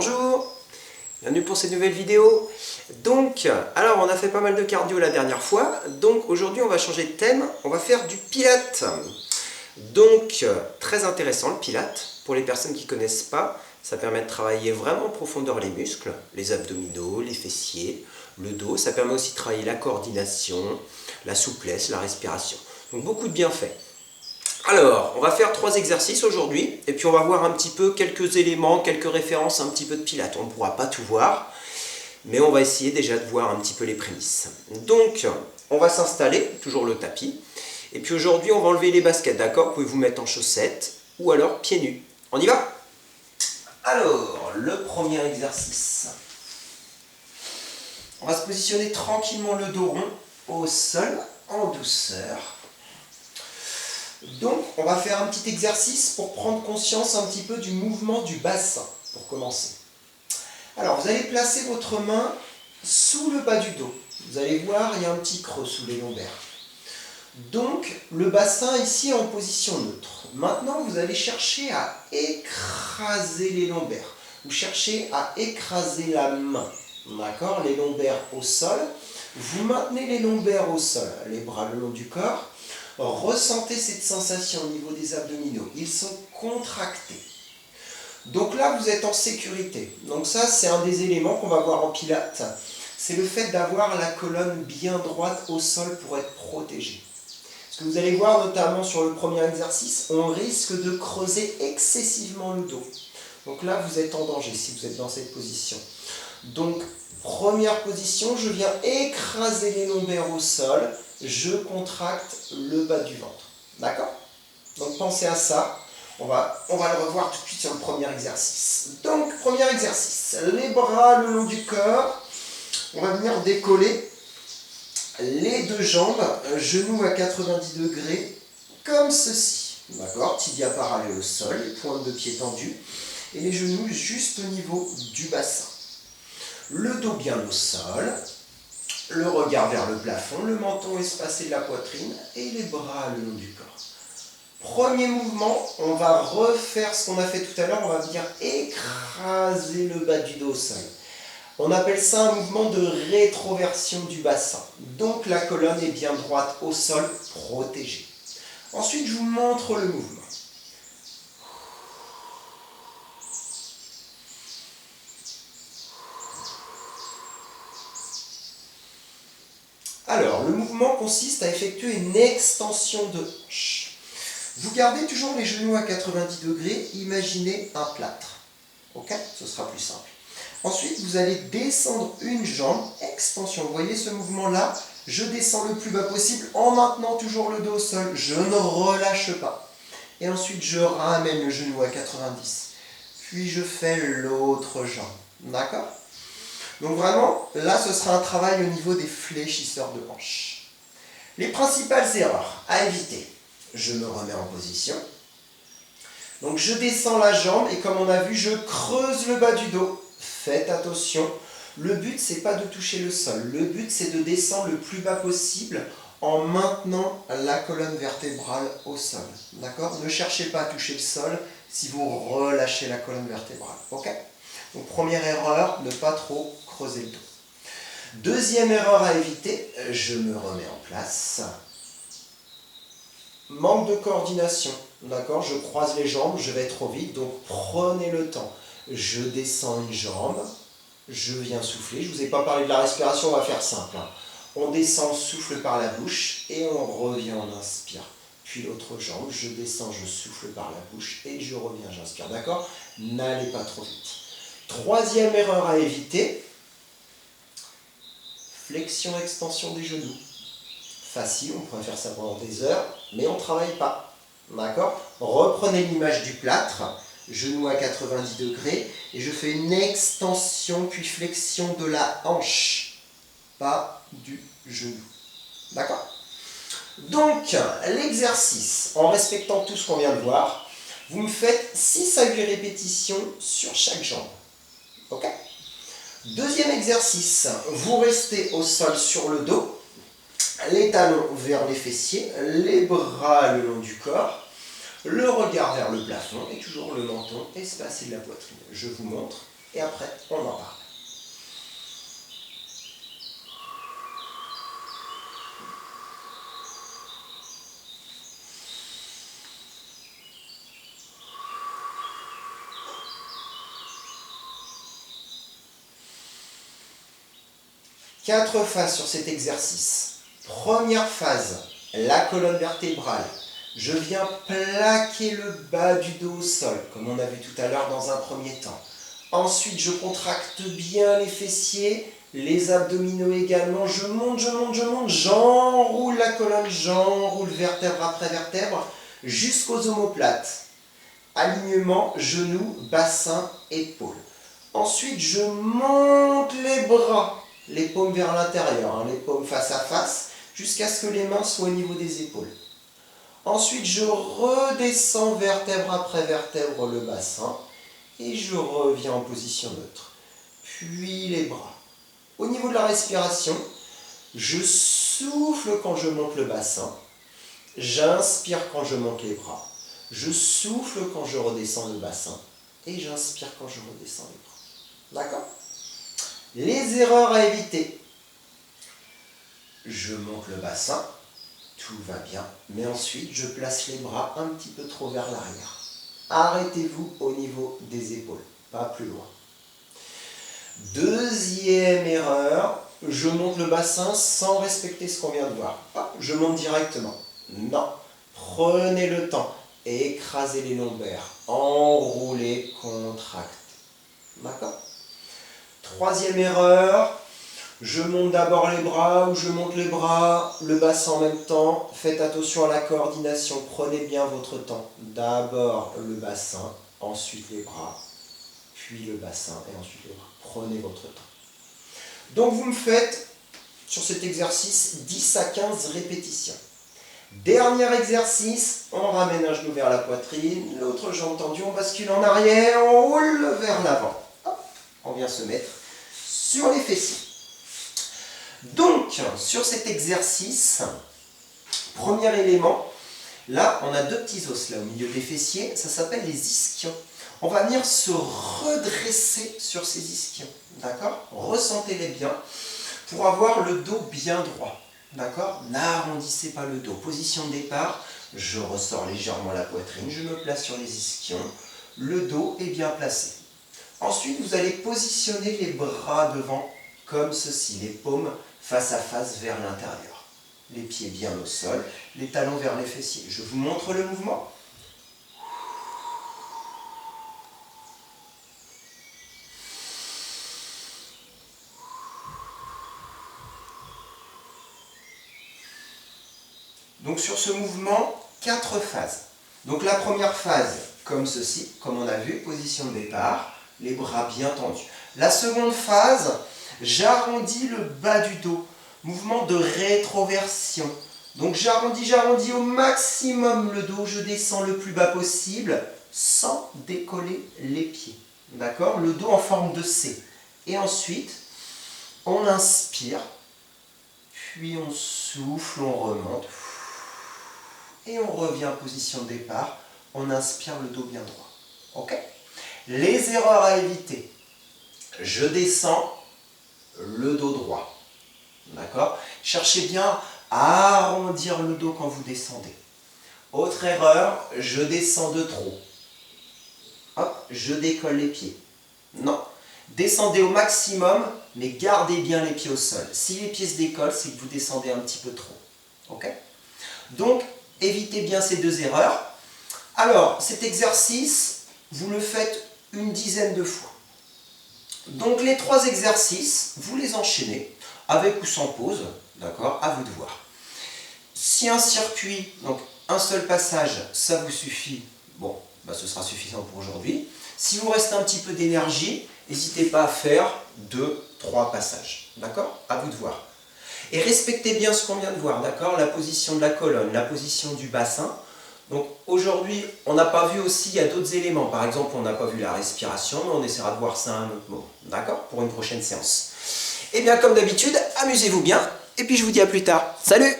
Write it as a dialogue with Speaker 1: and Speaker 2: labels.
Speaker 1: Bonjour, bienvenue pour cette nouvelle vidéo. Donc, alors on a fait pas mal de cardio la dernière fois, donc aujourd'hui on va changer de thème, on va faire du pilates. Donc, très intéressant le pilates, pour les personnes qui ne connaissent pas, ça permet de travailler vraiment en profondeur les muscles, les abdominaux, les fessiers, le dos, ça permet aussi de travailler la coordination, la souplesse, la respiration. Donc beaucoup de bienfaits. Alors, on va faire 3 exercices aujourd'hui, et puis on va voir un petit peu quelques éléments, quelques références un petit peu de pilates. On ne pourra pas tout voir, mais on va essayer déjà de voir un petit peu les prémices. Donc, on va s'installer, toujours le tapis, et puis aujourd'hui on va enlever les baskets, d'accord? Vous pouvez vous mettre en chaussettes, ou alors pieds nus. On y va? Alors, le premier exercice. On va se positionner tranquillement le dos rond au sol, en douceur. Donc, on va faire un petit exercice pour prendre conscience un petit peu du mouvement du bassin, pour commencer. Alors, vous allez placer votre main sous le bas du dos. Vous allez voir, il y a un petit creux sous les lombaires. Donc, le bassin ici est en position neutre. Maintenant, vous allez chercher à écraser les lombaires. Vous cherchez à écraser la main. D'accord? Les lombaires au sol. Vous maintenez les lombaires au sol, les bras le long du corps. Ressentez cette sensation au niveau des abdominaux. Ils sont contractés. Donc là, vous êtes en sécurité. Donc ça, c'est un des éléments qu'on va voir en pilates. C'est le fait d'avoir la colonne bien droite au sol pour être protégé. Ce que vous allez voir notamment sur le premier exercice, on risque de creuser excessivement le dos. Donc là, vous êtes en danger si vous êtes dans cette position. Donc, première position, je viens écraser les lombaires au sol. Je contracte le bas du ventre. D'accord? Donc pensez à ça. On va le revoir tout de suite sur le premier exercice. Donc, premier exercice. Les bras le long du corps. On va venir décoller les deux jambes, genoux à 90 degrés, comme ceci. D'accord? Tibia parallèle au sol, les pointes de pied tendues. Et les genoux juste au niveau du bassin. Le dos bien au sol. Le regard vers le plafond, le menton espacé de la poitrine et les bras le long du corps. Premier mouvement, on va refaire ce qu'on a fait tout à l'heure, on va venir écraser le bas du dos au sol. On appelle ça un mouvement de rétroversion du bassin. Donc la colonne est bien droite au sol, protégée. Ensuite, je vous montre le mouvement. Alors, le mouvement consiste à effectuer une extension de hanche. Vous gardez toujours les genoux à 90 degrés, imaginez un plâtre. Ok? Ce sera plus simple. Ensuite, vous allez descendre une jambe, extension. Vous voyez ce mouvement-là? Je descends le plus bas possible en maintenant toujours le dos au sol. Je ne relâche pas. Et ensuite, je ramène le genou à 90. Puis, je fais l'autre jambe. D'accord? Donc vraiment, là, ce sera un travail au niveau des fléchisseurs de hanches. Les principales erreurs à éviter. Je me remets en position. Donc je descends la jambe et comme on a vu, je creuse le bas du dos. Faites attention. Le but, c'est pas de toucher le sol. Le but, c'est de descendre le plus bas possible en maintenant la colonne vertébrale au sol. D'accord? Ne cherchez pas à toucher le sol si vous relâchez la colonne vertébrale. Ok? Donc première erreur, ne pas trop creuser le dos. Deuxième erreur à éviter, je me remets en place. Manque de coordination, d'accord? Je croise les jambes, je vais trop vite, donc prenez le temps. Je descends une jambe, je viens souffler. Je ne vous ai pas parlé de la respiration, on va faire simple. On descend, on souffle par la bouche et on revient, on inspire. Puis l'autre jambe, je descends, je souffle par la bouche et je reviens, j'inspire, d'accord? N'allez pas trop vite. Troisième erreur à éviter, flexion-extension des genoux. Facile, on pourrait faire ça pendant des heures, mais on ne travaille pas. D'accord? Reprenez l'image du plâtre, genou à 90 degrés, et je fais une extension puis flexion de la hanche, pas du genou. D'accord? Donc, l'exercice, en respectant tout ce qu'on vient de voir, vous me faites 6 à 8 répétitions sur chaque jambe. Ok? Deuxième exercice, vous restez au sol sur le dos, les talons vers les fessiers, les bras le long du corps, le regard vers le plafond et toujours le menton espacé de la poitrine. Je vous montre. et après, on en parle. Quatre phases sur cet exercice. Première phase, la colonne vertébrale. Je viens plaquer le bas du dos au sol, comme on a vu tout à l'heure dans un premier temps. Ensuite, je contracte bien les fessiers, les abdominaux également. Je monte, j'enroule la colonne, j'enroule vertèbre après vertèbre, jusqu'aux omoplates. Alignement, genoux, bassin, épaules. Ensuite, je monte les bras, les paumes vers l'intérieur, les paumes face à face, jusqu'à ce que les mains soient au niveau des épaules. Ensuite, je redescends vertèbre après vertèbre le bassin et je reviens en position neutre. Puis les bras. Au niveau de la respiration, je souffle quand je monte le bassin, j'inspire quand je monte les bras, je souffle quand je redescends le bassin et j'inspire quand je redescends les bras. D'accord ? Les erreurs à éviter. Je monte le bassin, tout va bien, mais ensuite je place les bras un petit peu trop vers l'arrière. Arrêtez-vous au niveau des épaules, pas plus loin. Deuxième erreur, je monte le bassin sans respecter ce qu'on vient de voir. Hop, je monte directement. Non, prenez le temps, écrasez les lombaires, enroulez, contractez. D'accord ? Troisième erreur, je monte d'abord les bras ou je monte les bras, le bassin en même temps. Faites attention à la coordination, prenez bien votre temps. D'abord le bassin, ensuite les bras, puis le bassin et ensuite les bras. Prenez votre temps. Donc vous me faites, sur cet exercice, 10 à 15 répétitions. Dernier exercice, on ramène un genou vers la poitrine, l'autre jambe tendue, on bascule en arrière, on roule vers l'avant. On vient se mettre sur les fessiers. Donc, sur cet exercice, premier élément, là, on a deux petits os là au milieu des fessiers, ça s'appelle les ischions. On va venir se redresser sur ces ischions, d'accord ? Ressentez-les bien pour avoir le dos bien droit, d'accord ? N'arrondissez pas le dos. Position de départ, je ressors légèrement la poitrine, je me place sur les ischions, le dos est bien placé. Ensuite, vous allez positionner les bras devant comme ceci, les paumes face à face vers l'intérieur. Les pieds bien au sol, les talons vers les fessiers. Je vous montre le mouvement. Donc sur ce mouvement, 4 phases. Donc la première phase, comme ceci, comme on a vu, position de départ, les bras bien tendus. La seconde phase, j'arrondis le bas du dos, mouvement de rétroversion. Donc j'arrondis au maximum le dos, je descends le plus bas possible sans décoller les pieds. D'accord ? Le dos en forme de C. Et ensuite, on inspire, puis on souffle, on remonte. Et on revient en position de départ, on inspire le dos bien droit. Ok ? Les erreurs à éviter. Je descends le dos droit. D'accord ? Cherchez bien à arrondir le dos quand vous descendez. Autre erreur, je descends de trop. Hop, je décolle les pieds. Non. Descendez au maximum, mais gardez bien les pieds au sol. Si les pieds se décollent, c'est que vous descendez un petit peu trop. Ok ? Donc, évitez bien ces deux erreurs. Alors, cet exercice, vous le faites une dizaine de fois. Donc, les 3 exercices, vous les enchaînez, avec ou sans pause, d'accord, à vous de voir. Si un circuit, donc un seul passage, ça vous suffit, bon, ce sera suffisant pour aujourd'hui. Si vous reste un petit peu d'énergie, n'hésitez pas à faire 2-3 passages, d'accord, à vous de voir. Et respectez bien ce qu'on vient de voir, d'accord, la position de la colonne, la position du bassin. Donc aujourd'hui, on n'a pas vu aussi, il y a d'autres éléments. Par exemple, on n'a pas vu la respiration, mais on essaiera de voir ça à un autre moment, d'accord, pour une prochaine séance. Et bien, comme d'habitude, amusez-vous bien, et puis je vous dis à plus tard. Salut!